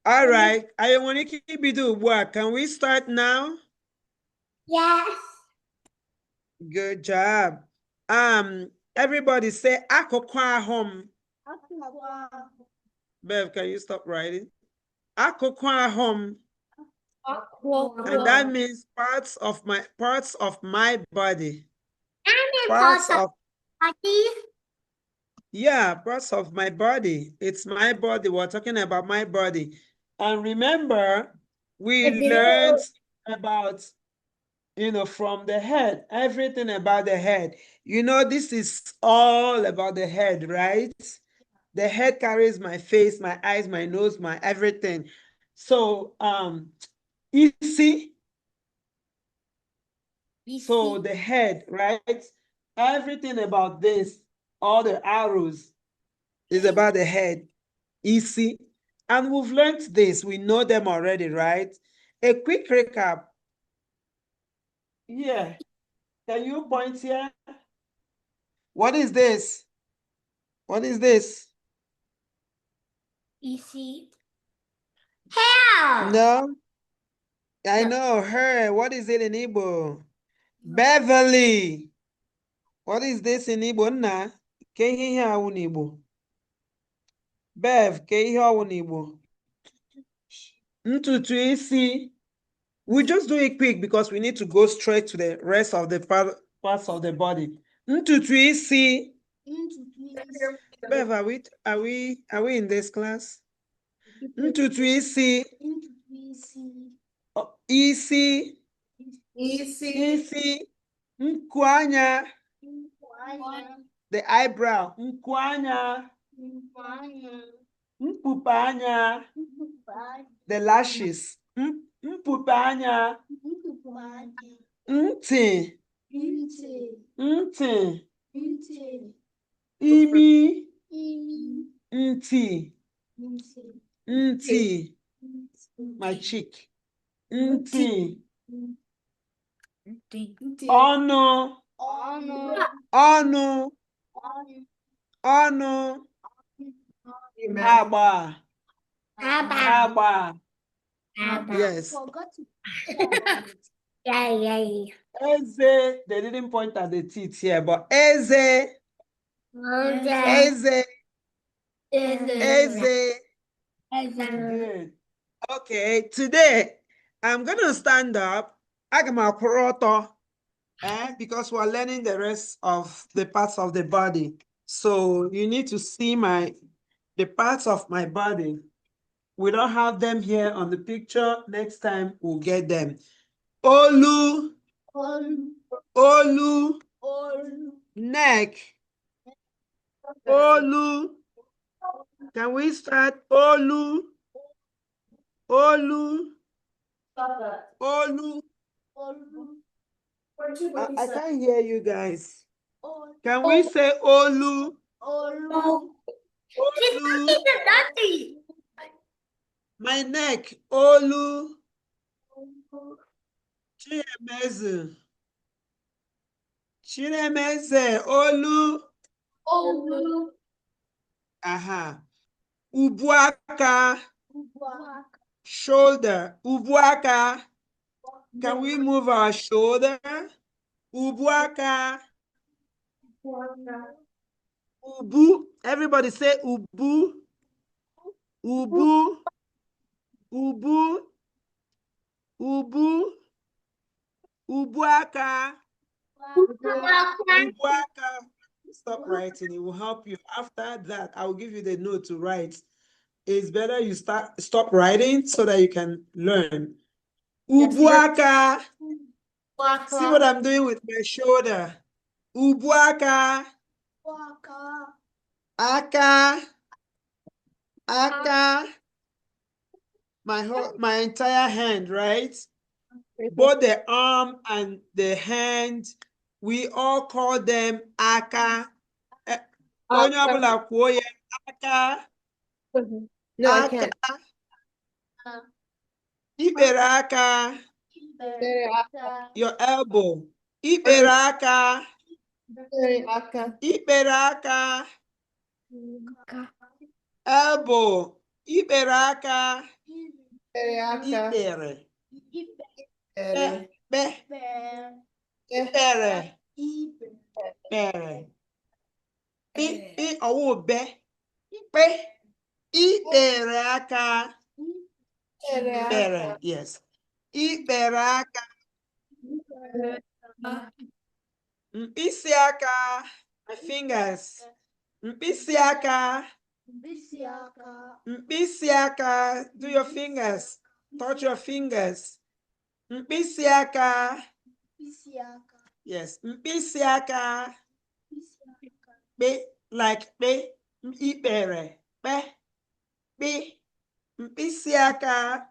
All right. I want to keep you work. Can we start now? Yes. Good job. Everybody say akokwa home. Bev, can you stop writing? Akokwa home. And that means parts of my body. Parts of body. Yeah, parts of my body. It's my body. We're talking about my body. And remember, we learned about, from the head, everything about the head. This is all about the head, right? The head carries my face, my eyes, my nose, my everything. So, you see, so the head, right? Everything about this, all the arrows is about the head. Easy. And we've learned this. We know them already, right? A quick recap. Yeah. Can you point here? What is this? What is this? Easy. Hair. No. I know her. What is it in Igbo? Beverly. What is this in Igbo? Nna. Ke ihe ihe awụ n'Igbo? Bev, ke ihe ọwụ n'Igbo? Ntutu isi. We just do it quick because we need to go straight to the rest of the parts of the body. Ntutu isi. Bev, are we in this class? Ntutu isi. Isi. Isi. Nkwanya. The eyebrow. Nkwanya. Mpupanya. The lashes. Mpupanya. Nti. Nti. Imi. Nti. Nti. My cheek. Nti. Ọnụ. Ọnụ. Ọnụ. Agba. Agba. Yes. Yeah. Eze. They didn't point at the teeth here, but Eze. Eze. Eze. Good. Okay, today I'm gonna stand up. Because we're learning the rest of the parts of the body. So you need to see the parts of my body. We don't have them here on the picture. Next time we'll get them. Olu. Olu. Neck. Olu. Can we start? Olu. Olu. Olu. I can't hear you guys. Can we say Olu? Olu. My neck. Olu. Chiremeze. Chiremeze. Olu. Aha. Ubuaka. Shoulder. Ubuaka. Can we move our shoulder? Ubuaka. Ubu. Everybody say ubu. Ubu. Ubu. Ubu. Ubuaka. Ubuaka. Stop writing. It will help you. After that, I will give you the note to write. It's better you stop writing so that you can learn. Ubuaka. See what I'm doing with my shoulder. Ubuaka. Aka. Aka. My entire hand, right? Both the arm and the hand, we all call them aka. Aka. No, I can't. Iberaka. Your elbow. Iberaka. Iberaka. Elbow. Ikpere aka. Aka. Ikpere. Ere. Be. Ikpere. Ikpere. Pi ọwụ be. Pe. Ikpere aka. Ikpere. Yes. Ikpere aka. Mkpịsị aka. My fingers. Mkpịsị aka. Mkpịsị aka. Do your fingers. Touch your fingers. Mkpịsị aka. Yes. Mkpịsị aka. Pe. Like pe. Ikpere. Pe. Pe. Mkpịsị aka.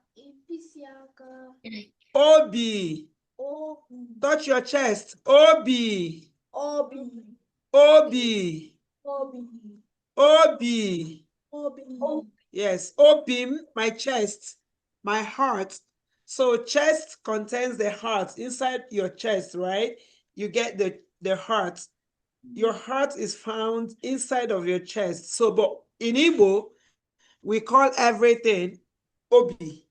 Obi. Touch your chest. Obi. Obi. Obi. Yes. Obim, my chest, my heart. So chest contains the heart. Inside your chest, right? You get the heart. Your heart is found inside of your chest. So, but in Igbo, we call everything Obi.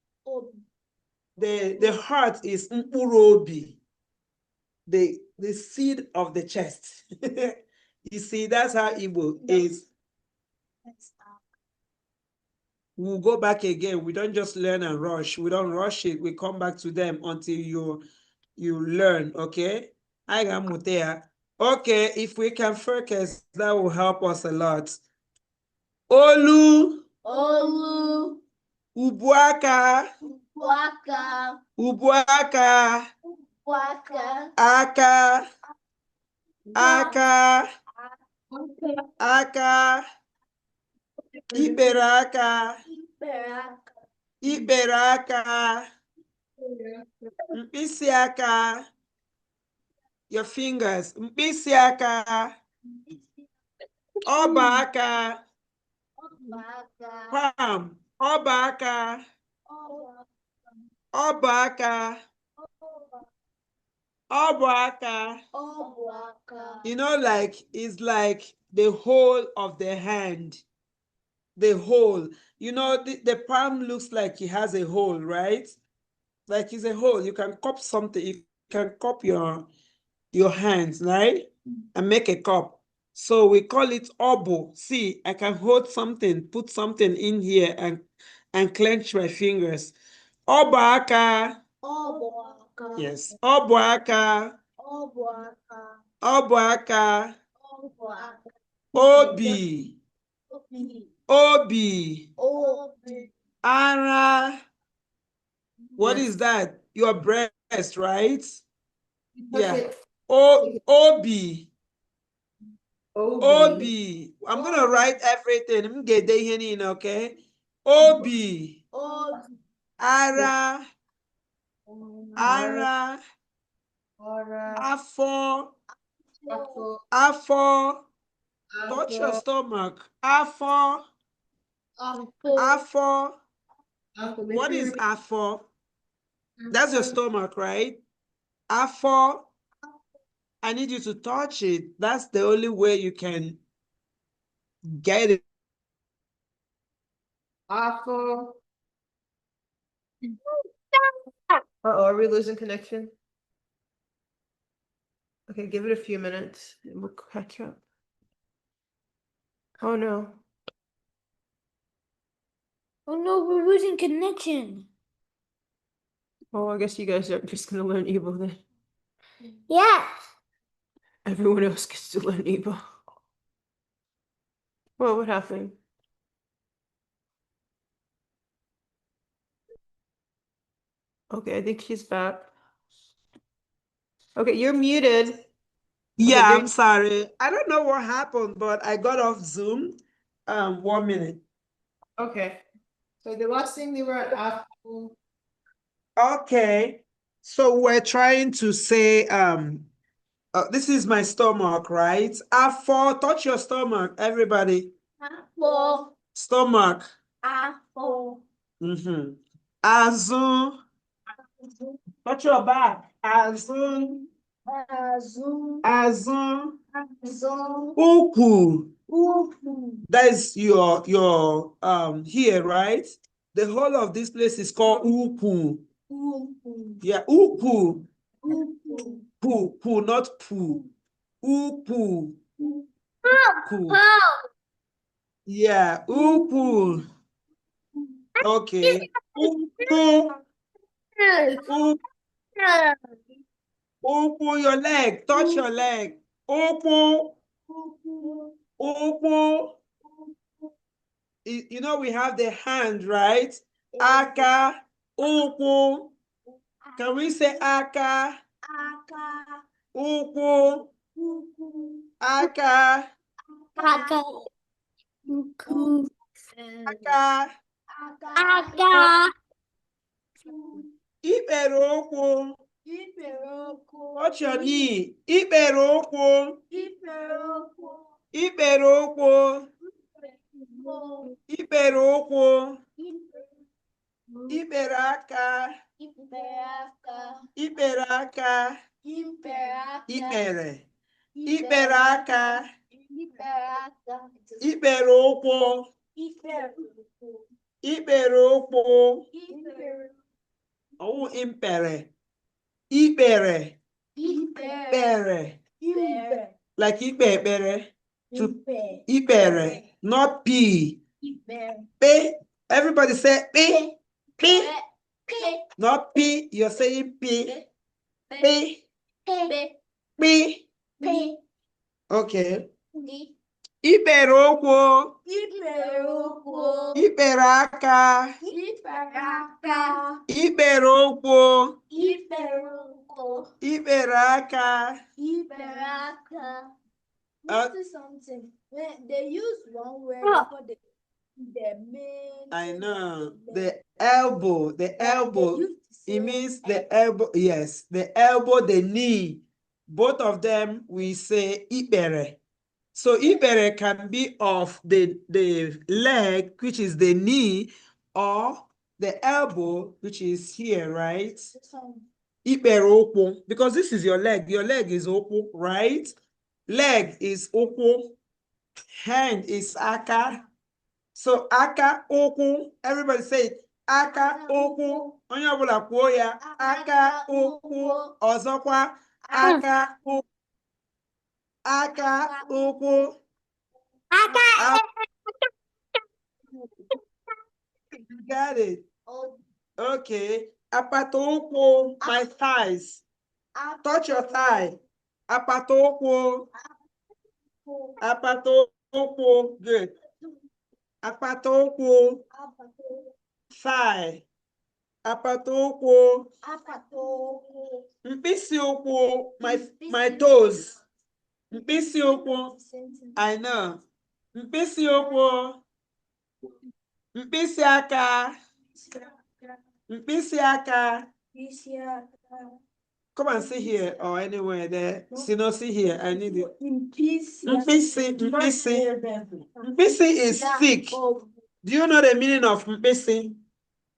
The heart is Mpurobi, the seed of the chest. You see, that's how Igbo is. We'll go back again. We don't just learn and rush. We don't rush it. We come back to them until you learn, okay? I am Mutea. Okay, if we can focus, that will help us a lot. Olu. Ubuaka. Ubuaka. Aka. Aka. Aka. Ikpere aka. Ikpere aka. Mkpịsị aka. Your fingers. Mkpịsị aka. Ọba aka. Palm. Ọba aka. Ọba aka. Ọba aka. You know, like, it's like the whole of the hand. The hole. You know, the palm looks like it has a hole, right? Like it's a hole. You can cup something. You can cup your hands, right? And make a cup. So we call it obo. See, I can hold something, put something in here and clench my fingers. Obaka. Yes. Obaka. Obaka. Obi. Obi. Ara. What is that? Your breast, right? Yeah. Obi. Obi. I'm going to write everything. I'm going to get in, okay? Obi. Ara. Ara. Afo. Afo. Touch your stomach. Afo. Afo. What is afo? That's your stomach, right? Afo. I need you to touch it. That's the only way you can get it. Afo. Uh-oh, are we losing connection? Okay, give it a few minutes and we'll catch up. Oh no. Oh no, we're losing connection. Oh, I guess you guys are just gonna learn Igbo then. Yeah. Everyone else gets to learn Igbo. Well, what happened? Okay, I think she's back. Okay, you're muted. Yeah, Okay, I'm sorry. I don't know what happened, but I got off Zoom. 1 minute. Okay. So the last thing they were at Afro. Okay. So we're trying to say, this is my stomach, right? Afo, touch your stomach, everybody. Stomach. Azu. Touch your back. Azu. Azun. Uku. That is your here, right? The whole of this place is called Uku. Yeah, Uku. Pu, not Pu. Uku. Uku. Yeah, Uku. Okay. Uku. Uku, your leg. Touch your leg. Uku. Uku. You know we have the hand, right? Aka. Uku. Can we say aka? Uku. Aka. Aka. Aka. Aka. Ikpere ụkwụ. Touch your knee. Ikpere ụkwụ. Ikpere ụkwụ. Ikpere ụkwụ. Ikpere aka. Ikpere aka. Ikpere. Ikpere aka. Ikpere ụkwụ. Ikpere ụkwụ. Oh, impere. Ikpere. Ikpere. Like ikpere. To ikpere. Not P. P. Everybody say P. P. Not P. You're saying P. P. P. Okay. Ikpere ụkwụ. Ikpere aka. Ikpere ụkwụ. Ikpere aka. Something. When they use one word for the main. I know. The elbow. The elbow. It means the elbow. Yes. The elbow, the knee. Both of them we say ikpere. So ikpere can be of the leg, which is the knee, or the elbow, which is here, right? Ikpere ụkwụ. Because this is your leg. Your leg is ụkwụ, right? Leg is ụkwụ. Hand is aka. So aka ụkwụ. Everybody say it. Aka ụkwụ. Onye ọbụla kwuo ya. Aka ụkwụ. Ọzọkwa. Aka ụkwụ. Aka ụkwụ. You got it. Okay. Apata ụkwụ. My thighs. Touch your thigh. Apata ụkwụ. Apata ụkwụ. Good. Apata ụkwụ. Thigh. Apata ụkwụ. Mkpịsị ụkwụ. My toes. Mkpịsị ụkwụ. I know. Mkpịsị ụkwụ. Mkpịsị aka. Mkpịsị aka. Come and sit here or anywhere there. See here. I need it. Mkpịsị. Mkpịsị is stick. Do you know the meaning of mkpịsị?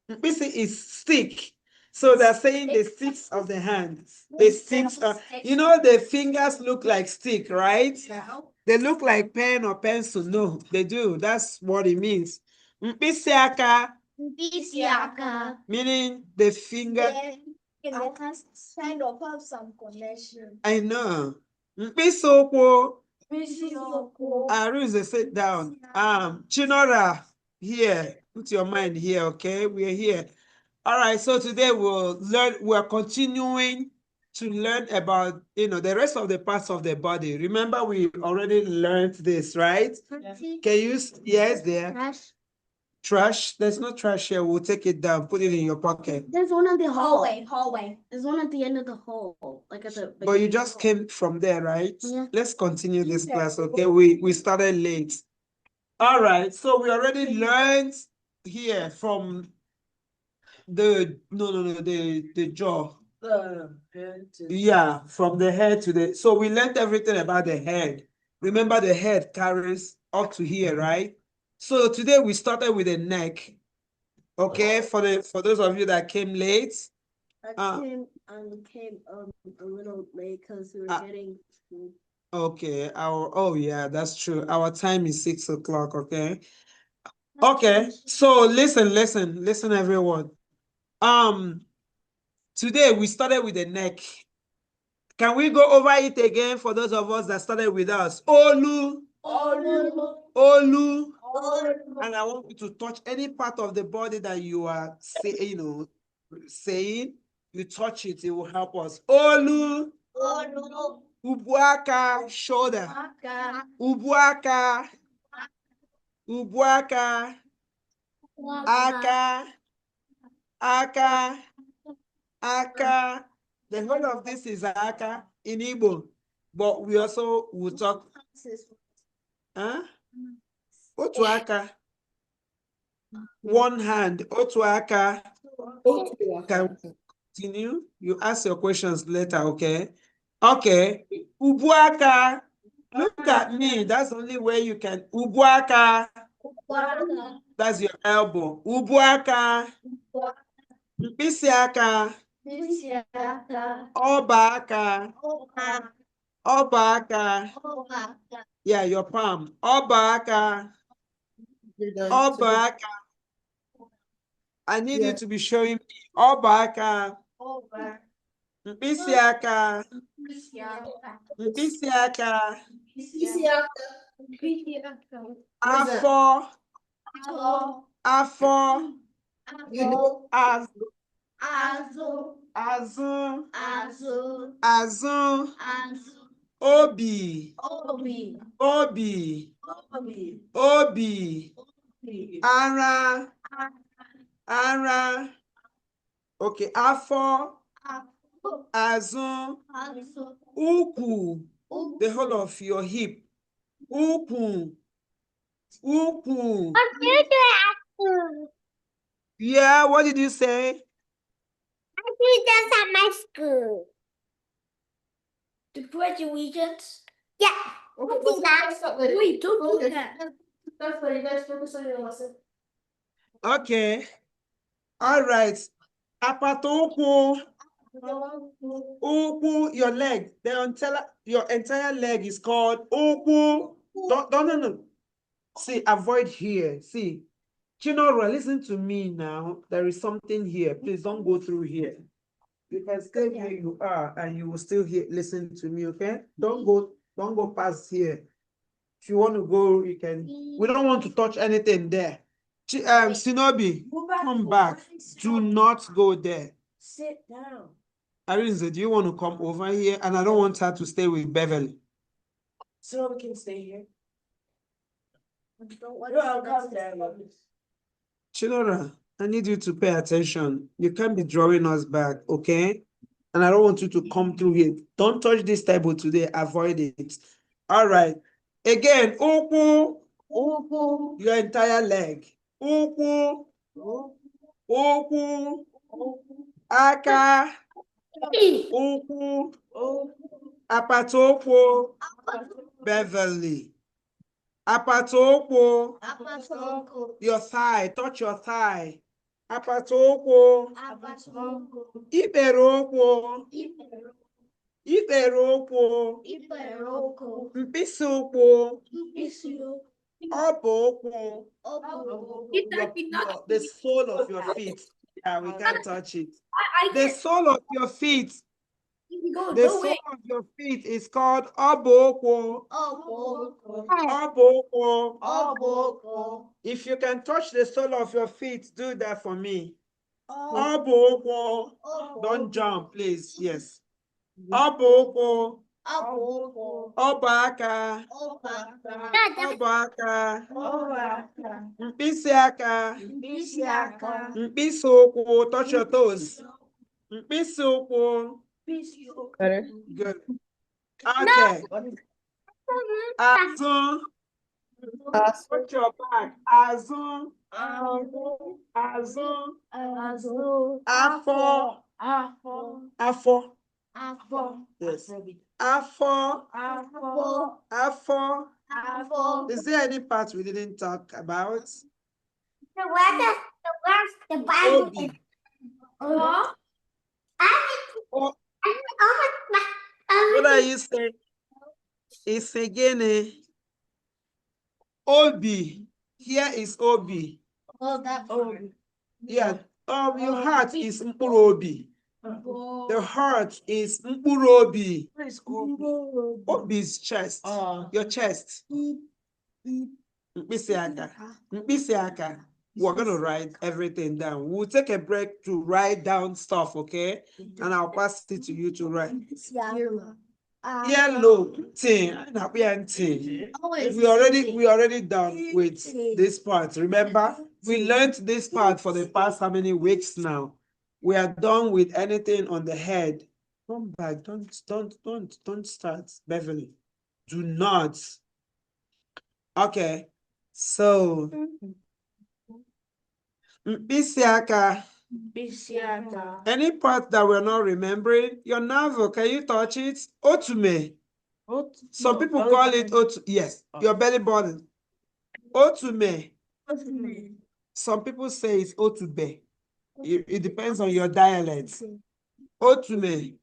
Mkpịsị is stick. So they're saying the sticks of the hand. The sticks of, you know, the fingers look like stick, right? They look like pen or pencil. No, they do. That's what it means. Mkpịsị aka. Meaning the finger. I can kind of have some connection. I know. Mkpịsị ụkwụ. Aruz, sit down. Chinora, here. Put your mind here, okay? We're here. All right, so today we're continuing to learn about, the rest of the parts of the body. Remember, we already learned this, right? Can you, yes, there. Trash. There's no trash here. We'll take it down. Put it in your pocket. There's one at the Hallway. There's one at the end of the hall, like at the. But you just came from there, right? Yeah. Let's continue this class, okay? We started late. All right. So we already learned here from the jaw. Yeah, from the head to the. So we learned everything about the head. Remember, the head carries up to here, right? So today we started with the neck. Okay, for those of you that came late. I came a little late because we were getting food. Okay, oh yeah, that's true. Our time is 6 o'clock, okay? Okay, so listen, everyone. Today we started with the neck. Can we go over it again for those of us that started with us? Olu, Olu. And I want you to touch any part of the body that you are saying. You touch it, it will help us. Olu, Ubuaka, shoulder. Ubuaka, Ubuaka, Aka, Aka, Aka. The whole of this is Aka in Igbo, but we also will talk. Huh? Otu aka. One hand. Otu aka. Can continue? You ask your questions later, okay? Okay. Ubuaka. Look at me. That's the only way you can. Ubuaka. That's your elbow. Ubuaka. Mkpịsị aka. Ọba aka. Ọba aka. Yeah, your palm. Ọba aka. Ọba aka. I need you to be showing me. Ọba aka. Mkpịsị aka. Mkpịsị aka. Afọ. Afọ. Azụ. Azụ. Obi. Obi. Obi. Ara. Ara. Okay, afọ. Azụ. Ukwu. The whole of your hip. Ukwu. Ukwu. Yeah, what did you say? I did this at my school. The graduations? Yeah. Wait, don't do that. That's why you guys focus on your lesson. Okay. All right. Apata ukwu. Ukwu, your leg. Your entire leg is called ukwu. No. See, avoid here. See. Chinora, listen to me now. There is something here. Please don't go through here. You can stay where you are and you will still listen to me, okay? Don't go past here. If you want to go, you can. We don't want to touch anything there. Shinobi, come back. Do not go there. Sit down. Arinze, do you want to come over here? And I don't want her to stay with Beverly. So we can stay here. I'll come there. Chinora, I need you to pay attention. You can't be drawing us back, okay? And I don't want you to come through here. Don't touch this table today. Avoid it. All right. Again, ukwu. Your entire leg. Ukwu. Ukwu. Aka. Ukwu. Apata ukwu. Beverly. Apata ukwu. Your thigh. Touch your thigh. Apata ukwu. Ikpere ukwu. Ikpere ukwu. Mkpịsị ukwu. Ọbụ ukwu. The sole of your feet. Yeah, we can't touch it. The sole of your feet. The sole of your feet is called ọbụ ukwu. Ọbụ ukwu. If you can touch the sole of your feet, do that for me. Ọbụ ukwu. Don't jump, please. Yes. Ọbụ ukwu. Ọba aka. Ọba aka. Mkpịsị aka. Mkpịsị ụkwụ. Touch your toes. Mkpịsị ụkwụ. Good. Okay. Azụ. Touch your back. Azụ. Azụ. Afọ. Afọ. Yes. Afọ. Afọ. Is there any part we didn't talk about? The Bible. Obi. What are you saying? It's again Obi. Here is Obi. Oh, that Obi. Yeah. Your heart is Mpurobi. The heart is Mpurobi. Where is Obi? Obi is chest. Your chest. Mkpịsị aka. We're going to write everything down. We'll take a break to write down stuff, okay? And I'll pass it to you to write. Yellow thing. We already done with this part. Remember, we learned this part for the past how many weeks now? We are done with anything on the head. Come back. Don't start, Beverly. Do not. Okay. So mkpịsị aka. Any part that we're not remembering, your navel, can you touch it? Otume. Some people call it otu. Yes, your belly button. Otume. Some people say it's otube. It depends on your dialect. Otume.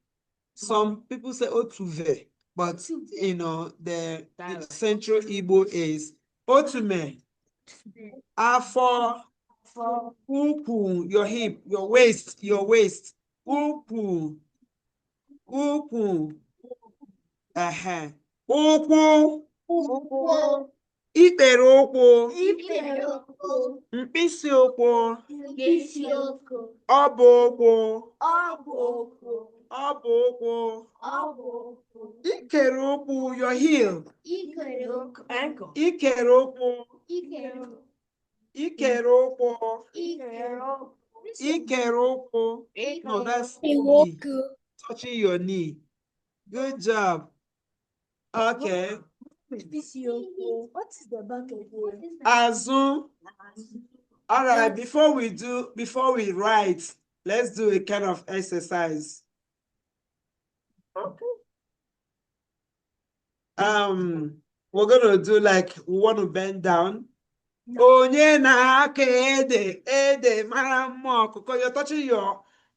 Some people say otuve, but you know the Central Igbo is otume. Afo. Upu, your hip, your waist. Upu. Ụkwụ. Ikpere ụkwụ. Mkpịsị ụkwụ. Ọbụ ụkwụ. Ikere ụkwụ, your heel. Ikere ụkwụ. No, that's knee. Touching your knee. Good job. Okay. What is the back again? Azụ. All right, before we write, let's do a kind of exercise. Okay. We're gonna do like we want to bend down. Onye na-aka ede mara mma ọkụkọ. You're touching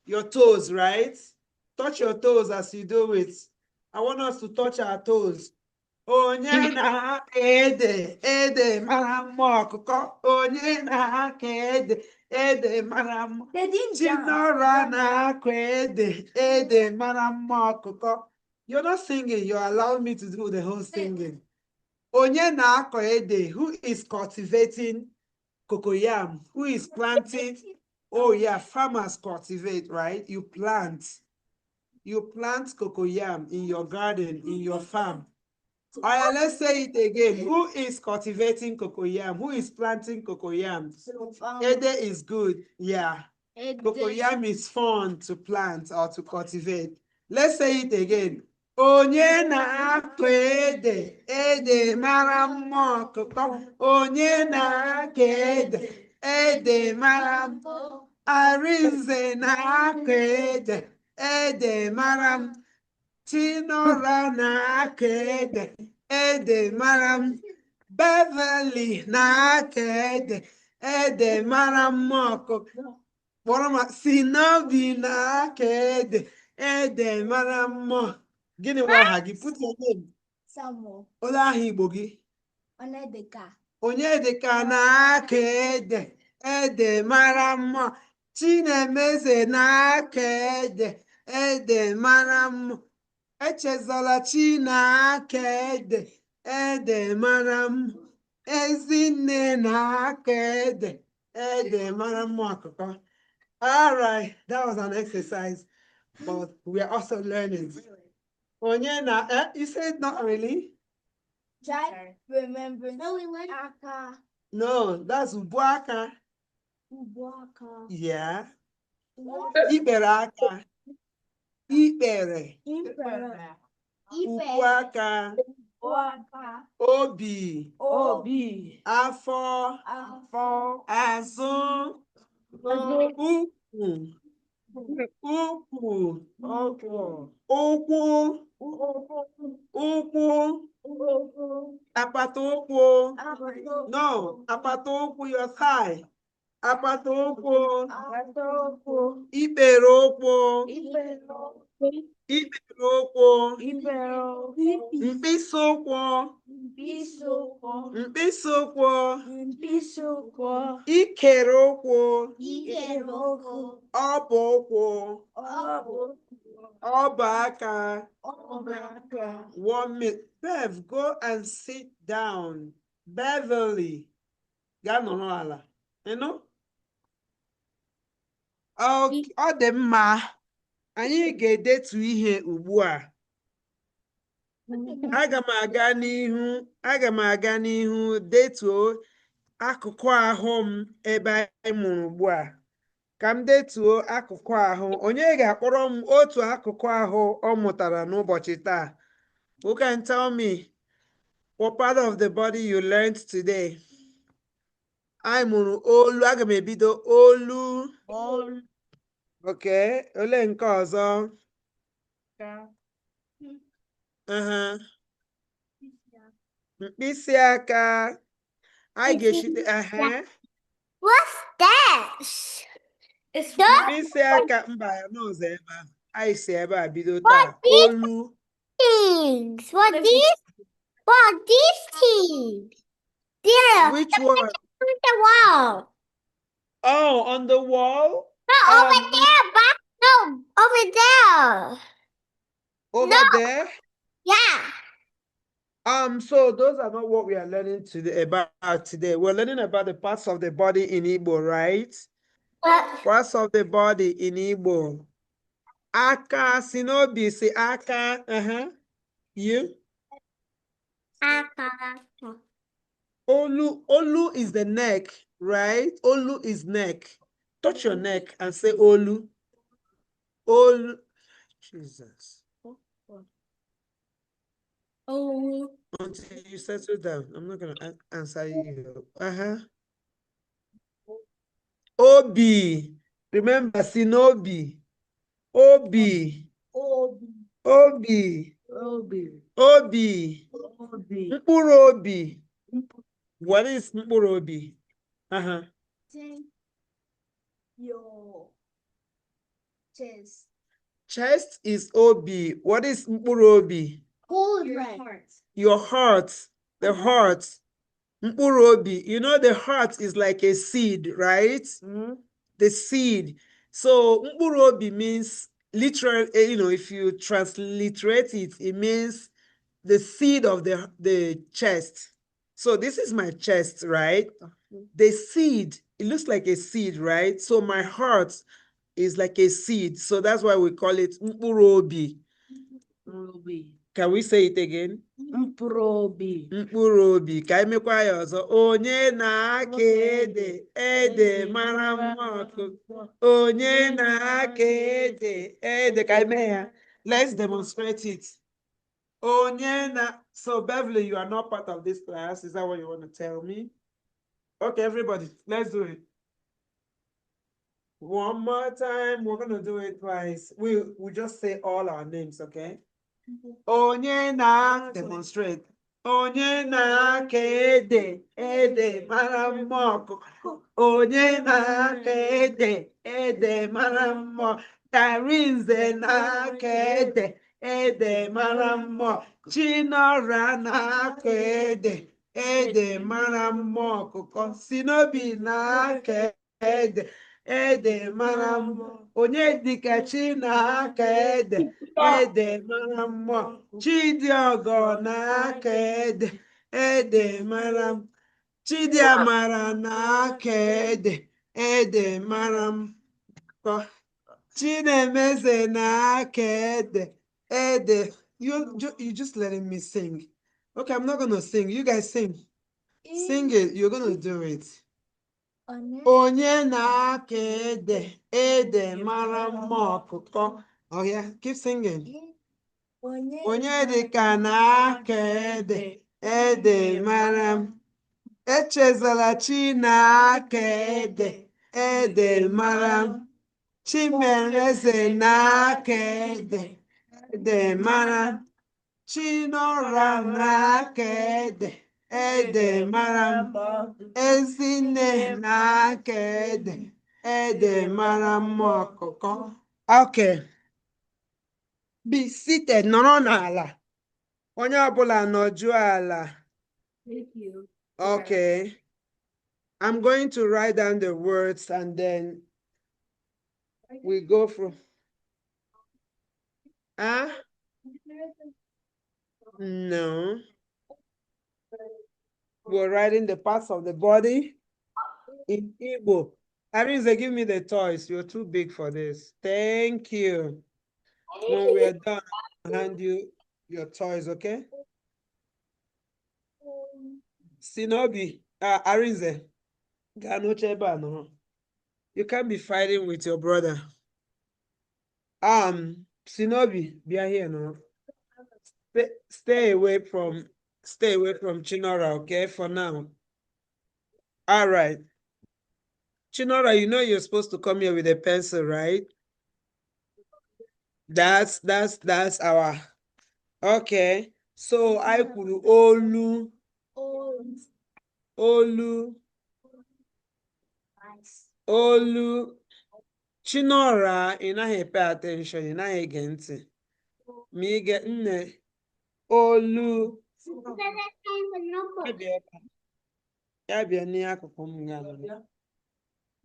your toes, right? Touch your toes as you do it. I want us to touch our toes. Onye na-aka ede mara mma ọkụkọ. Onye na-aka ede mara mma. Chinora na-aka ede mara mma ọkụkọ. You're not singing, you're allowing me to do the whole singing. Onye na-akọ ede, who is cultivating cocoyam, who is planting? Oh yeah, farmers cultivate, right? You plant cocoyam in your garden, in your farm. All right, let's say it again. Who is cultivating cocoyam? Who is planting cocoyam? Ede is good, yeah. Cocoyam is fun to plant or to cultivate. Let's say it again. Onye na-akọ ede mara mma ọkụkọ. Onye na-akọ ede mara mma. Arinze na-akọ ede mara mma. Chinora na-akọ ede mara mma. Beverly na-akọ ede mara mma ọkụkọ. Sinobi na-akọ ede mara mma. Gịnị bụ aha gị? Put your name. Samuel. Ole aha Igbo gị? Onyedika. Onyedika na-aka ede mara mma. Chinemeze na-aka ede mara mma. Echezola Chi na-aka ede mara mma. Ezinne na-aka ede mara mma ọkụkọ. All right, that was an exercise, but we are also learning. Onye na, you said not really? Try remembering. Aka. No, that's Ubuaka. Ubuaka. Yeah. Ikpere aka. Ikpere. Ubuaka. Ubuaka. Obi. Afọ. Azụ. Ukwu. Ụkwụ. Apata ụkwụ. No, apata ụkwụ, your thigh. apata ụkwụ, apata ụkwụ, ikpere ụkwụ, ikpere ikpere ụkwụ, ụkwụ, mkpịsị ụkwụ, mkpịsị ụkwụ, mkpịsị ụkwụ, mkpịsị ụkwụ, ikere ụkwụ, ikere ụkwụ, ọbụ ụkwụ, ọbụ ọbụ aka. aka. 1 minute. Bev, go and sit down. Beverly, gaa nọrọ ala. Ọ dị mma. Anyị ga-edetu ihe ugbu a. Aga m aga n'ihu detuo akụkụ ahụ m ebe anyị mụrụ ugbu a. Ka m detuo akụkụ ahụ. Onye ga-akpọrọ m otu akụkụ ahụ ọ mụtara n'ụbọchị taa? Who can tell me what part of the body you learned today? Anyị mụrụ olu. Aga m ebido olu. Okay, ole nke ọzọ? Mkpịsị aka. Anyị ga-eshite What's that? mkpịsị aka mba n'ụzọ ebe ahụ. Anyị si ebe a bido taa. Olu. Things. What these things? There. Which one? On the wall. Oh, on the wall? No, over there, back. No, over there. Over there? Yeah. So those are not what we are learning about today. We're learning about the parts of the body in Igbo, right? Parts of the body in Igbo. Aka, sinobi, say aka. You? Aka. Olu is the neck, right? Olu is neck. Touch your neck and say Olu. Olu. Jesus. Oh. Until you settle down, I'm not going to answer you. Obi. Remember, Sinobi. Obi. Obi. Mkpụrụ obi. What is mkpụrụ obi? Your chest. Chest is obi. What is mkpụrụ obi? Your heart. Your heart. The heart. Mkpụrụ obi. You know the heart is like a seed, right? The seed. So mkpụrụ obi means literally, if you transliterate it, it means the seed of the chest. So this is my chest, right? The seed, it looks like a seed, right? So my heart is like a seed. So that's why we call it mkpụrụ obi. Can we say it again? Mkpụrụ obi. Mkpụrụ obi. Ka anyị mekwa ya ọzọ. Onye na-aka ede, ede mara mma ọkụkọ. Onye na-aka ede, ede. Ka anyị mee ya. Let's demonstrate it. So Beverly, you are not part of this class. Is that what you want to tell me? Okay, everybody, let's do it. One more time. We're gonna do it twice. We just say all our names, okay? Onye na demonstrate. Onye na-aka ede, ede mara mma ọkụkọ. Onye na-aka ede, ede mara mma. Darinze na-aka ede, ede mara mma. Chinora na-aka ede, ede mara mma ọkụkọ. Sinobi na-aka ede, ede mara mma. Onyedikachi na-aka ede, ede mara mma. Chidiọgọ na-aka ede, ede mara mma. Chidiamara na-aka ede, ede mara mma. Chinemeze na-aka ede, ede. You just letting me sing. Okay, I'm not gonna sing. You guys sing. Sing it. You're gonna do it. Onye na-aka ede, ede mara mma ọkụkọ. Oh yeah, keep singing. Onye dịka na-aka ede, ede mara m. Echezọla chi na-aka ede, ede mara m. Chimereze na-aka ede, ede mara m. Chinora na-aka ede, ede mara mma, ezinne na-aka ede, ede mara mma ọkụkọ. Okay. Be seated, nọrọ n'ala. Onye ọbụla nọjuo ala. Thank you. Okay. I'm going to write down the words and then we go through. Huh? No. We're writing the parts of the body in Igbo. Arinze, give me the toys. You're too big for this. Thank you. When we are done, I'll hand you your toys, okay? Sinobi, Arinze, you can't be fighting with your brother. Sinobi, be here now. Stay away from Chinora, okay? For now. All right. Chinora, you know you're supposed to come here with a pencil, right? That's our. Okay. So I could olu. Chinora, ị naghị pay attention, ị naghị ege ntị. Ma ị ge nne olu. Ya bịa n'akụkụ m ga-anọ.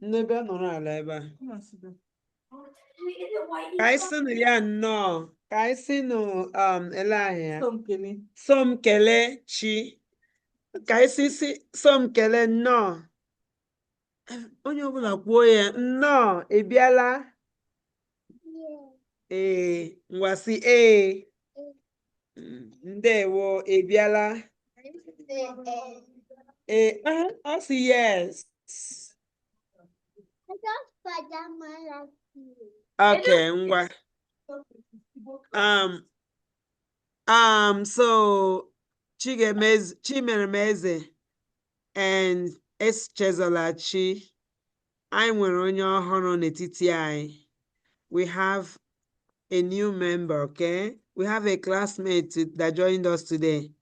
Nne bịa nọrọ ala ebe a. Ka anyị sịnụ ya nnọọ. Ka anyị sịnụ ele ahịa. Som kelee chi. Ka anyị sị som kelee nnọọ. Onye ọbụla kwuo ya nnọọ ị bịala. Ee, ngwasị ee. Ndewo ị bịala. Ee, ọ sị yes. Okay, ngwa. So Chimeremeze and Eschezolachi, anyị nwere onye ọhụrụ n'etiti anyị. We have a new member, okay? We have a classmate that joined us today.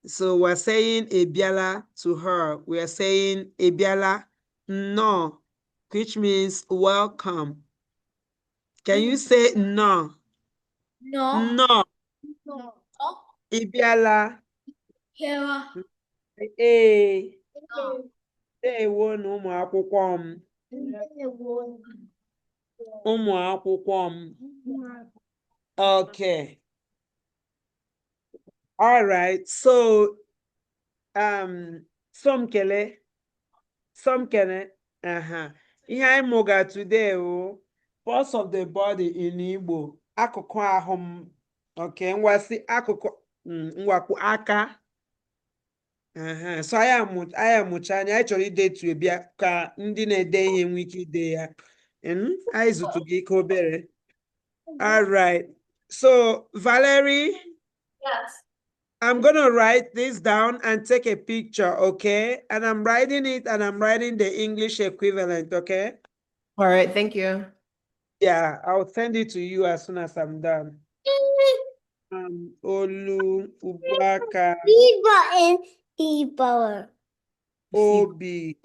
So we're saying Ebiala to her. We are saying Ebiala no, which means welcome. Can you say no? No. No. No. Ebiala. Here. Ee. No. Ndewo na ụmụ akwụkwọ m. Ụmụ akwụkwọ m. Okay. All right. So, some kele. Ihe anyị mụga today parts of the body in Igbo. Akụkụ ahụ m. Okay, ngwasị akụkụ ngwakwu aka. So anyị amụcha anya anyị chọrọ idetu ebia ka ndị na-ede ihe nwee ike ide ya. Anyị zụtụ gị ike obere. All right. So, Valerie. Yes. I'm going to write this down and take a picture, okay? And I'm writing it and I'm writing the English equivalent, okay? All right, thank you. Yeah, I'll send it to you as soon as I'm done. Olu, Ubaka, Eva and Eva. Obi.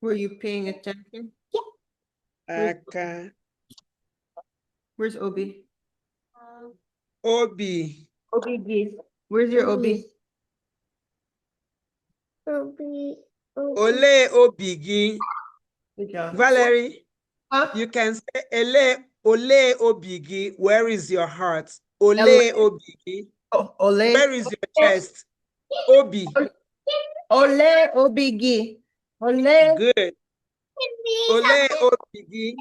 Were you paying attention? Aka. Where's Obi? Obi. Obi. Where's your Obi? Obi. Ole Obigi. Good job. Valerie, Huh? you can say Ole Obigi. Where is your heart? Ole Ele. Obigi. Oh, Ole. Where is your chest? Obi. Ole Obigi. Ole. Good. Ole Obigi.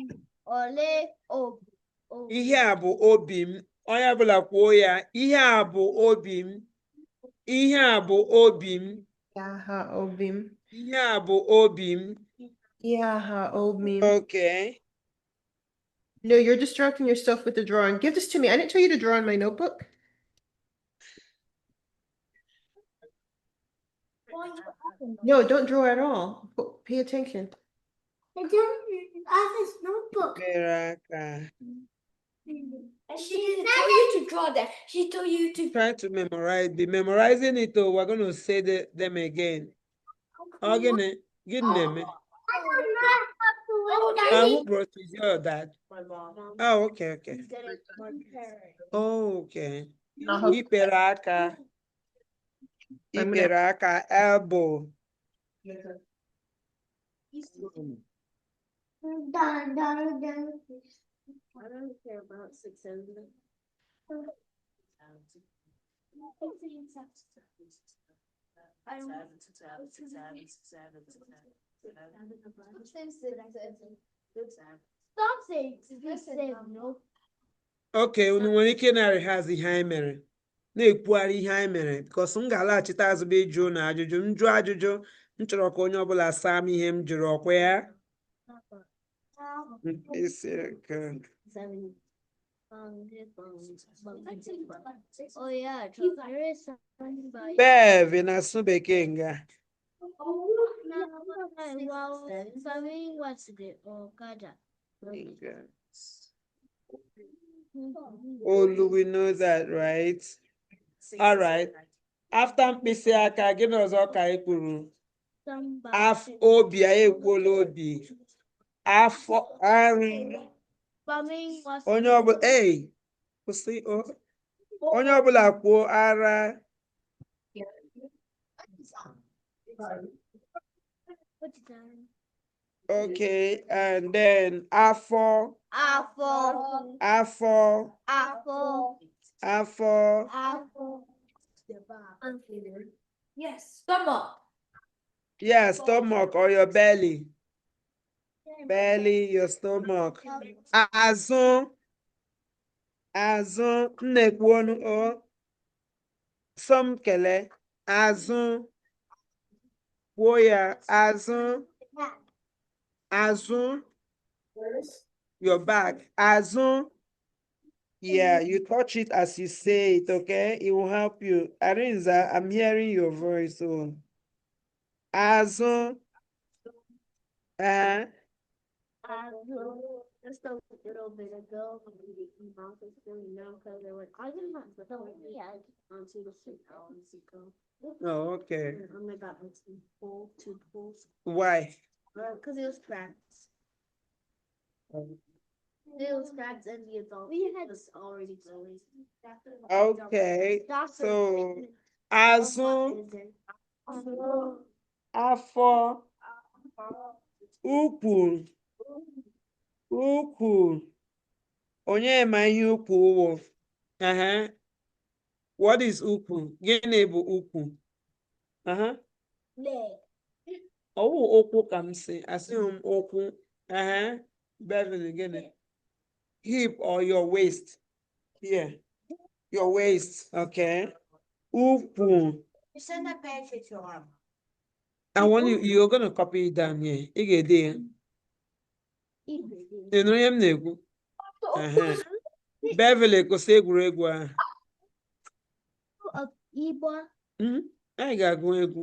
Ole Obi. Ihe a bụ obi m. Onye ọbụla kwuo ya. Ihe a bụ obi m. Ihe a bụ obi m. Yaha Obim. Ihe a bụ obi m. Yaha Obim. Okay. No, you're distracting yourself with the drawing. Give this to me. I didn't tell you to draw in my notebook. No, don't draw at all. Pay attention. I don't have his notebook. Beraka. And she didn't tell you to draw that. She told you to. Try to memorize. Be memorizing it, or we're going to say them again. Again, get them. Who brought you? Your dad? My mom. Oh, okay, okay. Oh, okay. Iperaka. Iperaka, elbow. I don't care about 600. Stop saying just say no. Okay, unu nwere ike na-rehazi ihe anyị mere na-ekwugharị ihe anyị mere because m ga-alaghachite azụ bụ ịjụ na ajụjụ m jụọ ajụjụ m chọrọ ka onye ọbụla saa m ihe m jụrụ ọkwa ya mkpịsị aka. Oh yeah, there is something about Bev na-asụ bekee nga. Family what's it or Gada? Olu, we know that, right? All right. After mkpịsị aka, gịnị ọzọ ka anyị kwuru? Obi, anyị ekwuola obi. Afọ, arụ. Onye ọbụla, kwụsị, onye ọbụla kwuo ara. Okay, and then afọ. Yes, stomach. Yeah, stomach or your belly. Belly, your stomach. Azụ. Nnekwu ọnụ o. Some kele. Azụ. Kwuo ya. Azụ. Your back. Azụ. Yeah, you touch it as you say it, okay? It will help you. Arinza, I'm hearing your voice. So, Azụ. Just a little bit ago, the mouth was really numb because they were. I didn't have to tell me onto the 6 hours ago. Oh, okay. And I got like two pulls. Why? Because it was cracks. It was cracks and the adult. We had was already going. Okay. So, azụ, afọ, ukwu. Onye ma ihe ukwu wụ? What is ukwu? Gịnị bụ ukwu? Leg. Oh, okwu ka m si. Asị m okwu. Beverly, gịnị? Hip or your waist? Here. Your waist. Okay. Ukwu. You send that picture to him. I want you're gonna copy it down here. Ị ga-ede ya. Ị nụrụ ihe m na-ekwu? Beverly, kwụsị egwuregwu ahụ. Igbo. Anyị ga-agụ egwu.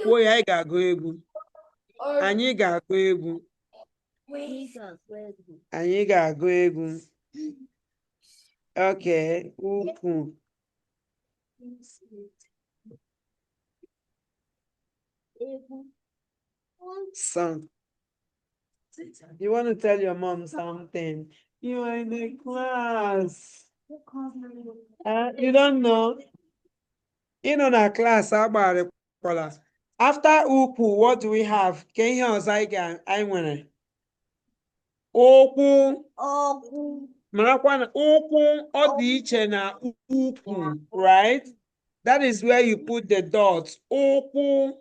Kwuo ya, anyị ga-agụ egwu. Anyị ga-agụ egwu. Anyị ga-agụ egwu. Okay, ukwu. Son. You want to tell your mom something? You are in the class. You don't know? In our class, after ukwu, what do we have? Can you hear us? I want okwu. Marakwana okwu ọ dị iche na ukwu, right? That is where you put the dots. Okwu.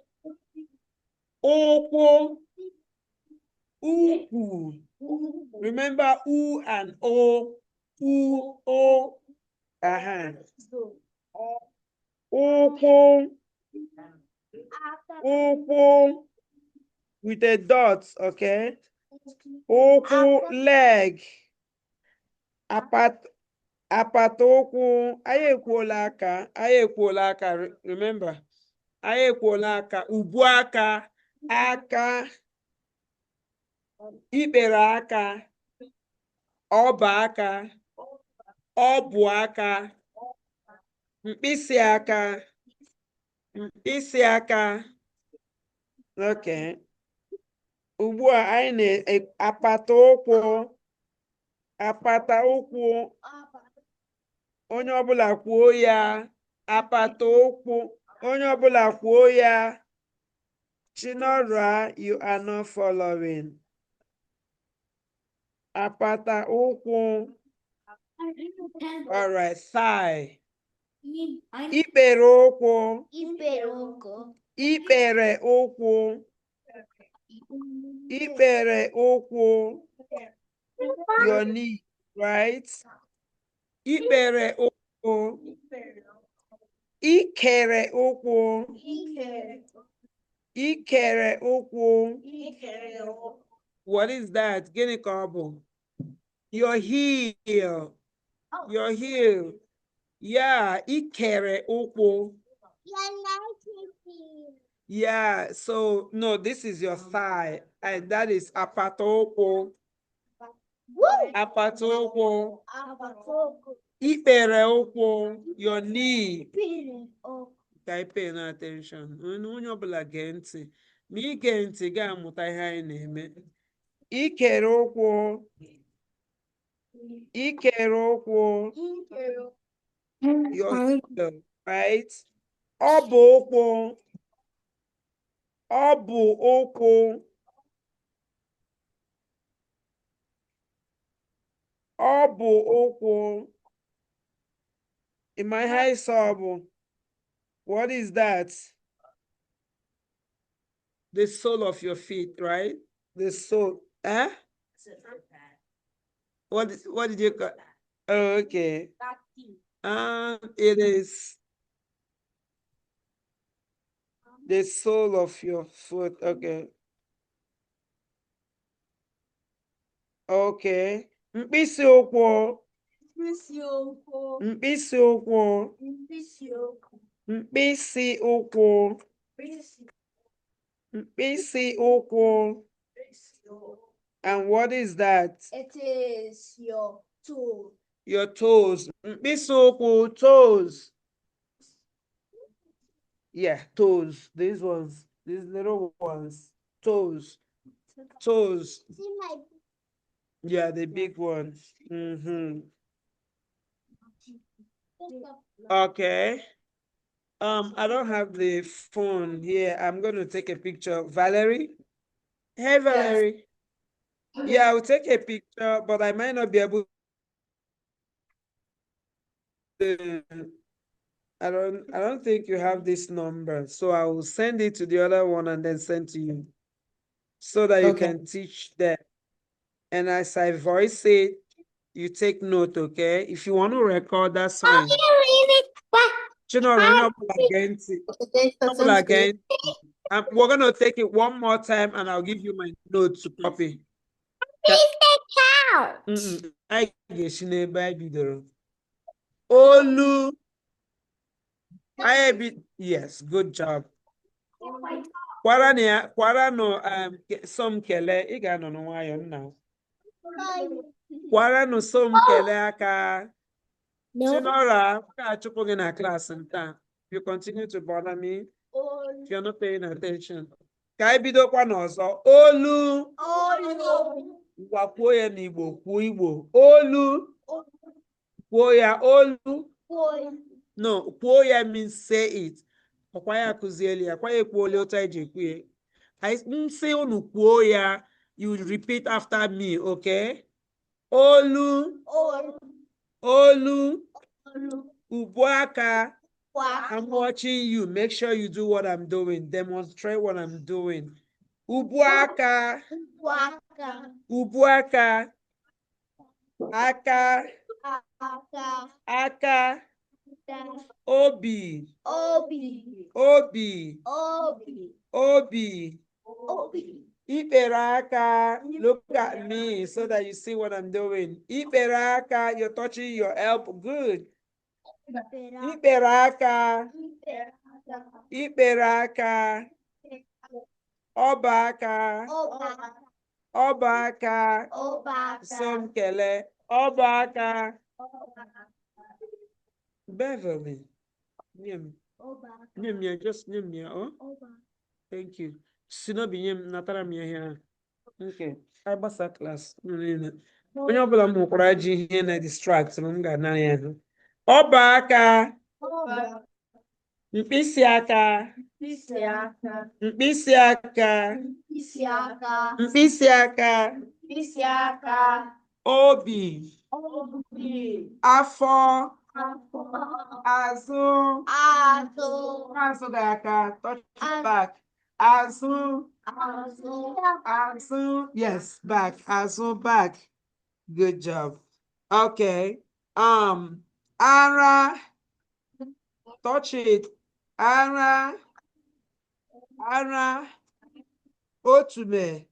Ukwu. Remember U and O. O. Ukwu. With the dots, okay? Ukwu, leg. Apata okwu. Anyị ekwuola aka. Remember? Anyị ekwuola aka. Ubu aka. Aka. Ikpere aka. ọba aka, ọbụ aka, mkpịsị aka, mkpịsị aka. Okay. Ugbu a anyị na-apata ụkwụ, apata ụkwụ. Onye ọbụla kwuo ya, apata ụkwụ. Onye ọbụla kwuo ya. Chinora, you are not following. Apata ụkwụ. All right, thigh. Ikpere ụkwụ. Ikpere ụkwụ. Ikpere ụkwụ. Your knee, right? Ikpere ụkwụ. Ikere ụkwụ. Ikere ụkwụ. What is that? Gịnị ka ọ bụ? Your heel. Your heel. Yeah, ikere ụkwụ. Yeah, so no, this is your thigh, and that is apata ụkwụ. Apata ụkwụ. Ikpere ụkwụ. Your knee. Ka ị pay no attention. Onye ọbụla gee ntị. Ma ị gee ntị ga-amụta ihe anyị na-eme. Ikere ụkwụ. Ikere ụkwụ. Your heel, right? Ọ bụ ụkwụ. Ọ bụ ụkwụ. Ọ bụ ụkwụ. In my high soul, what is that? The sole of your feet, right? The sole. Eh? What did you call? Oh, okay. It is the sole of your foot. Okay. Okay. Mkpịsị ụkwụ. Mkpịsị ụkwụ. Mkpịsị ụkwụ. Mkpịsị ụkwụ. And what is that? It is your toe. Your toes. Mkpịsị ụkwụ, toes. Yeah, toes. These ones, these little ones. Toes. Toes. See my Yeah, the big ones. Okay. I don't have the phone here. I'm going to take a picture. Valerie? Hey, Valerie. Yeah, I'll take a picture, but I might not be able to. I don't think you have this number. So I will send it to the other one and then send to you so that you can teach them. And as I voice it, you take note, okay? If you want to record, that's fine. Chinora, we're going to take it one more time and I'll give you my notes to copy. I guess you know, Olu. Yes, good job. Some kele, I got no why now. Kwarano some kele aka. Chinora, I class and time. You continue to bother me if you're not paying attention. Kaibido kwanozo. Olu. Wapoya nibo kuibo. Olu. Poya olu. No, poya means say it. Okwaya kuzieli, akwaya kuoli otaije kuye. I say onu poya, you repeat after me, okay? Olu. Olu. Ubuaka. I'm watching you. Make sure you do what I'm doing. Demonstrate what I'm doing. Ubuaka. Ubuaka. Aka. Aka. Obi. Obi. Iperaka. Look at me so that you see what I'm doing. Iperaka. You're touching your elbow. Good. Iperaka. Iperaka. Obaka. Obaka. Some kele. Obaka. Beverly. Nim. Nim ya, just nim ya. Oh, thank you. Sinobi nim natara mi here. Okay. I basa class. Onye ọbụla m hụkwara ji ihe na distract m ga-ana ya. Obaka. Mkpịsị aka. Mkpịsị aka. Mkpịsị aka. Obi. Afọ. Azụ. Azụ gị aka. Touch it back. Azụ. Azụ. Yes, back. Azụ, back. Good job. Okay. Ara. Touch it. Ara. Otume.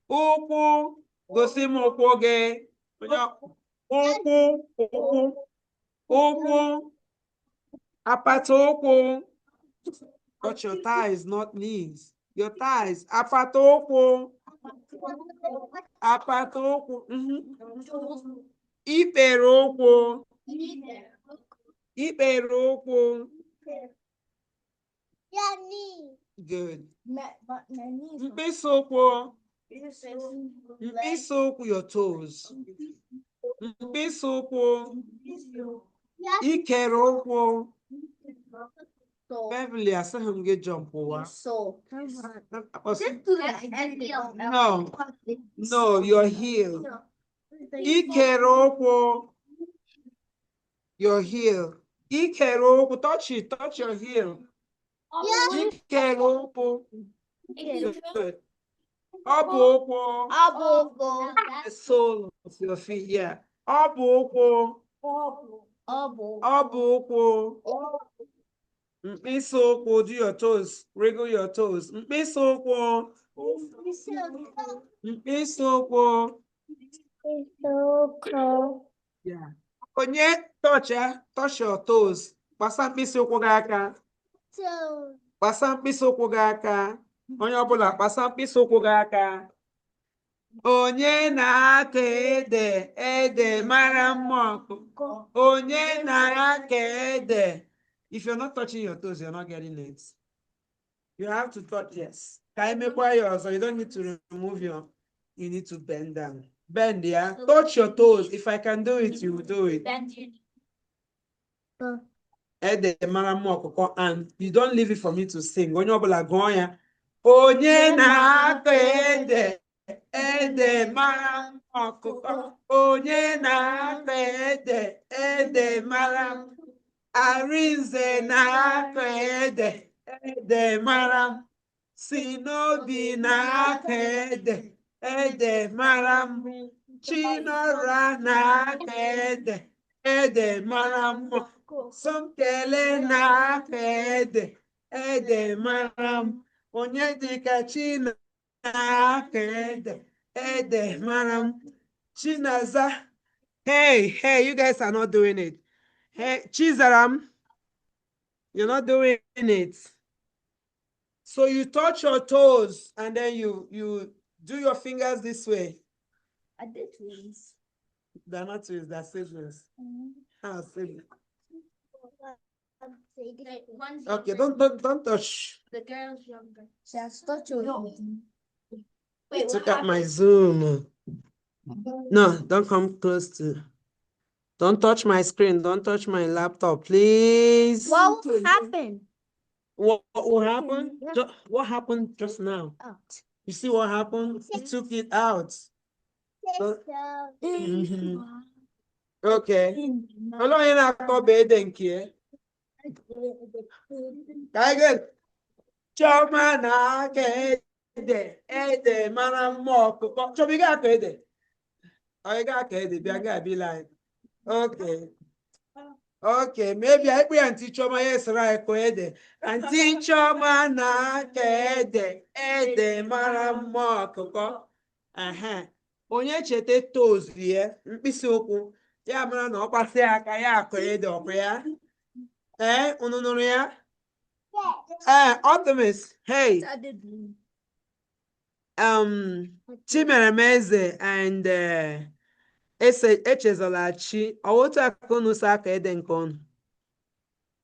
Ụkwụ. Gosi m ụkwụ gị. Ụkwụ. Apata ụkwụ. Touch your thighs, not knees. Your thighs. Apata ụkwụ. Ikpere ụkwụ. Good. Mkpịsị ụkwụ. Your toes. Mkpịsị ụkwụ. Ikere ụkwụ. Beverly, asịghị m gị jump ụwa. No, your heel. Ikere ụkwụ. Your heel. Ikere ụkwụ. Touch it. Touch your heel. Ikere ụkwụ. Good. Ọ bụ ụkwụ. The sole of your feet, yeah. Ọ bụ ụkwụ. Mkpịsị ụkwụ. Do your toes. Wriggle your toes. Mkpịsị ụkwụ. Yeah. Onye touch your toes. Gbasa mkpịsị ụkwụ gị aka. Onye ọbụla gbasa mkpịsị ụkwụ gị aka. Onye na-aka ede mara mma ọkụkọ. Onye na-aka ede. If you're not touching your toes, you're not getting it. You have to touch, yes. So you don't need to remove you need to bend down. Bend, yeah. Touch your toes. If I can do it, you will do it. Ede mara mma ọkụkọ, and you don't leave it for me to sing. Onye ọbụla gụọ ya. Onye na-aka ede mara mma ọkụkọ. Onye na-aka ede mara mma. Arinze na-aka ede mara mma. Si n'obi na-aka ede mara mma. Chinora na-aka ede mara mma. Somkele na-aka ede mara mma. Onye dịka chi na-aka ede mara mma. Chinaza. Hey, you guys are not doing it. Hey, Chizaram, you're not doing it. So you touch your toes and then you do your fingers this way. I did twins. They're not twins, they're siblings. Ah, siblings. Okay, don't touch. The girl's younger. Just touch your Wait, Look at my Zoom. No, don't come close to. Don't touch my screen. Don't touch my laptop, please. What happened? What happened? What happened just now? You see what happened? He took it out. Okay. Hello, Choma na ede mara mma ọkụkọ. Choma ị ga-aka ede. Ọ ị ga-aka ede bịa ga-abi line. Okay, maybe I pray Auntie Choma, yes, right, ede. Auntie Choma na-aka ede mara mma ọkụkọ. Onye chete toes ya, mkpịsị ụkwụ, ya mara na ọ kpasị aka ya akụ ede ọkụ ya. Unu nụrụ ya? Optimus, hey. Chimeremeze and Echezolachi. Owotu aka unu si aka ede nke unu.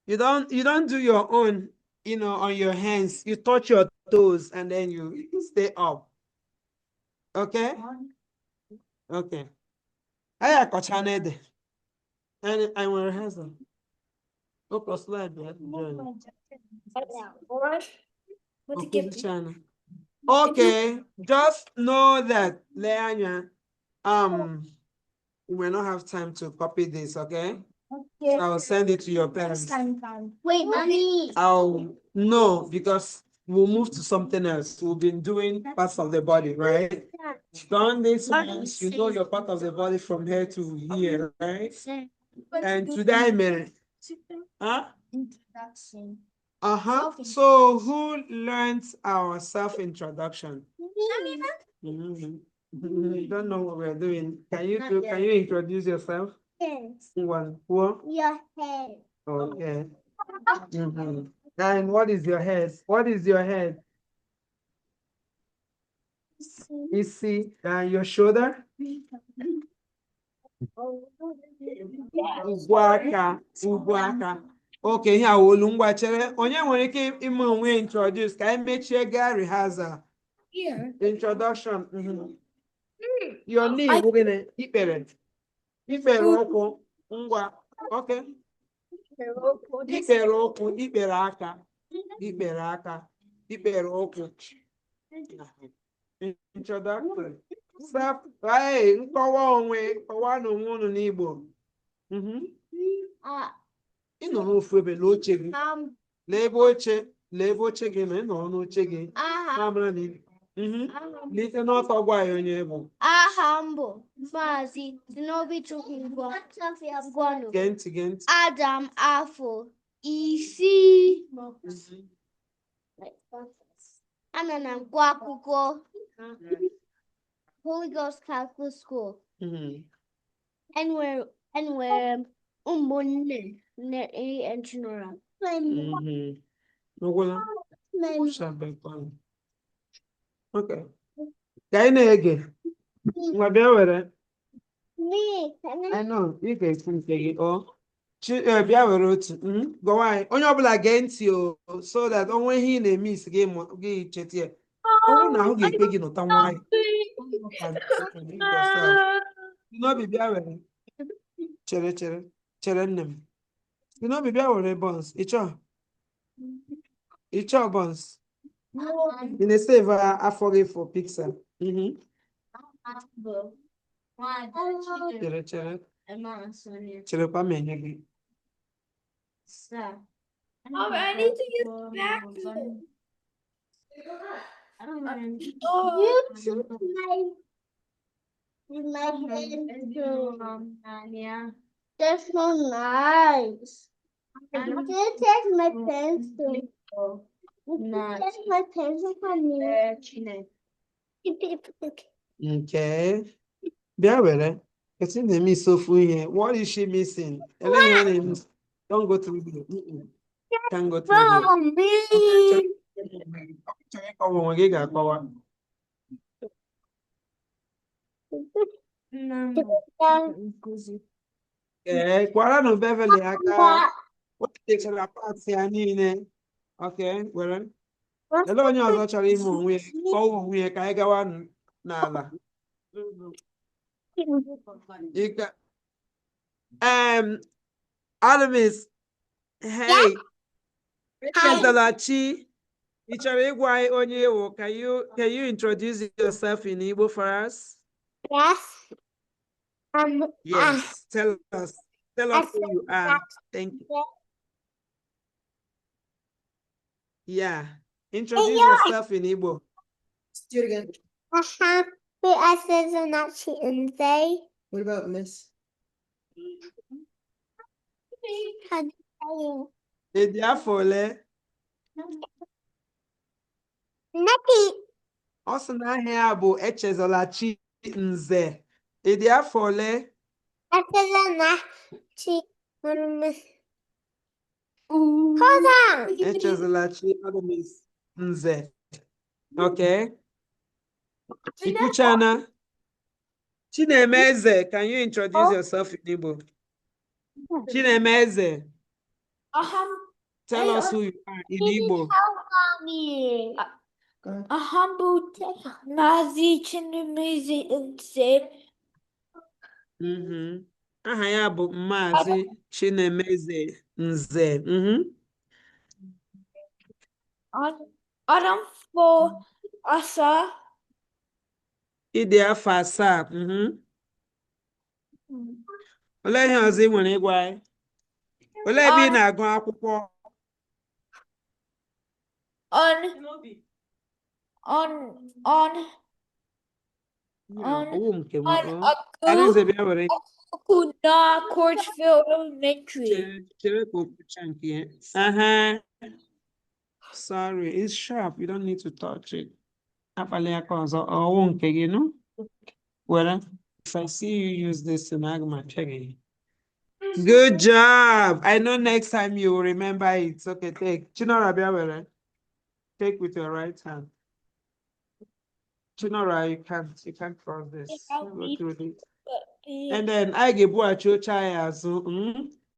You don't do your own, on your hands. You touch your toes and then you stay up. Okay? Okay. I akọcha n'ede. And I will rehearsal. Okay, slide. Okay, just know that, Leanya, we may not have time to copy this, okay? So I'll send it to your parents. Wait, mommy. No, because we'll move to something else. We've been doing parts of the body, right? Done this once, you know your part of the body from here to here, right? And today, huh? Introduction. So who learned our self-introduction? You don't know what we're doing. Can you introduce yourself? Yes. One. Who? Your head. Okay. And what is your head? What is your head? Isi. And your shoulder? Ugwaka. Ugwaka. Okay, here olu ngwa chere. Onye nwere ike ime onwe introduce ka emechie ga rehearsal. Here. Introduction. Your knee bụ gịnị? Ikpere. Ikpere ụkwụ. Ngwa. Okay. Ikpere ụkwụ, ikpere aka. Ikpere aka. Ikpere ụkwụ. Introduction. Nkọwa onwe, kọwaa n'onwe unu n'Igbo. Ị nọ n'ofu ebe na oche gị. Lee ebe oche gị na ị nọ n'oche gị. N'ike n'ọtọ gwa ya onye bụ. Aha m bụ Maazị Tinobichukwu Ngwanu. Gee ntị. Adam afọ 6. Ana na nkwa akwụkwọ Holy Ghost Catholic School. Enwere m ụmụnne and Chinora. Okay. Ka anyị na-ege. Ngwa bịa were. I know, ị ga-ekwu nke gị. Bịa were otu. Gọwa anyị. Onye ọbụla gee ntị o, so that onwe ihe ị na-eme isi gị cheta ya. Ọ bụrụ na ahụ ga-ekpe gị nụta nwayọ. N'obi bịa were. Chere nne m. N'obi bịa were buns. Ịchọ buns. Ị na-esave afọ gị for pizza. Chere kwa m enye gị. I need to get back to I don't know. That's so nice. I can take my pencil. Take my pencil from me. Okay. Bịa were. Esi na-eme isi ofu ihe. What is she missing? Ele ihe na-eme. Don't go through here. Can't go through here. Chọrọ ịkọwa onwe gị ga-akọwa. Kwara nụ Beverly aka. O techara parts ya niile. Okay, were. Ele onye ọzọ chọrọ ime onwe ya, kọwa onwe ya ka anyị gawa n'ala. Aramis, hey, Echezolachi, ị chọrọ ịgwa anyị onye ewu? Can you introduce yourself in Igbo for us? Yes. Yes, tell us who you are. Thank you. Yeah, introduce yourself in Igbo. Let's do it again. What about Miss? Edi afọ ole? Ọ sị na aha ya bụ Echezolachi Nze. Edi afọ ole? Hold on. Echezolachi Nze. Okay. Ikuchana. Chinemeze, can you introduce yourself in Igbo? Chinemeze, tell us who you are in Igbo. Mommy. Go. Humble Nazi Chinemeze Nze. Aha ya bụ Maazị Chinemeze Nze. Adam for Asa. Ịdị afọ 7. Olee ihe ọzọ ị nwere ịgwa anyị? Olee ebe ị na-agụ akwụkwọ? Owu nke m. Arinze bịa were. Kuna Courtsville Elementary. Chere ka o kwucha nke ya. Sorry, it's sharp. You don't need to touch it. Akpali aka ọzọ. Owu nke gị, no? Well, if I see you use this in Agma, check it. Good job. I know next time you will remember it. Okay, take. Chinora Biawere. Take with your right hand. Chinora, you can't cross this. Go through it. And then I give you a chocha.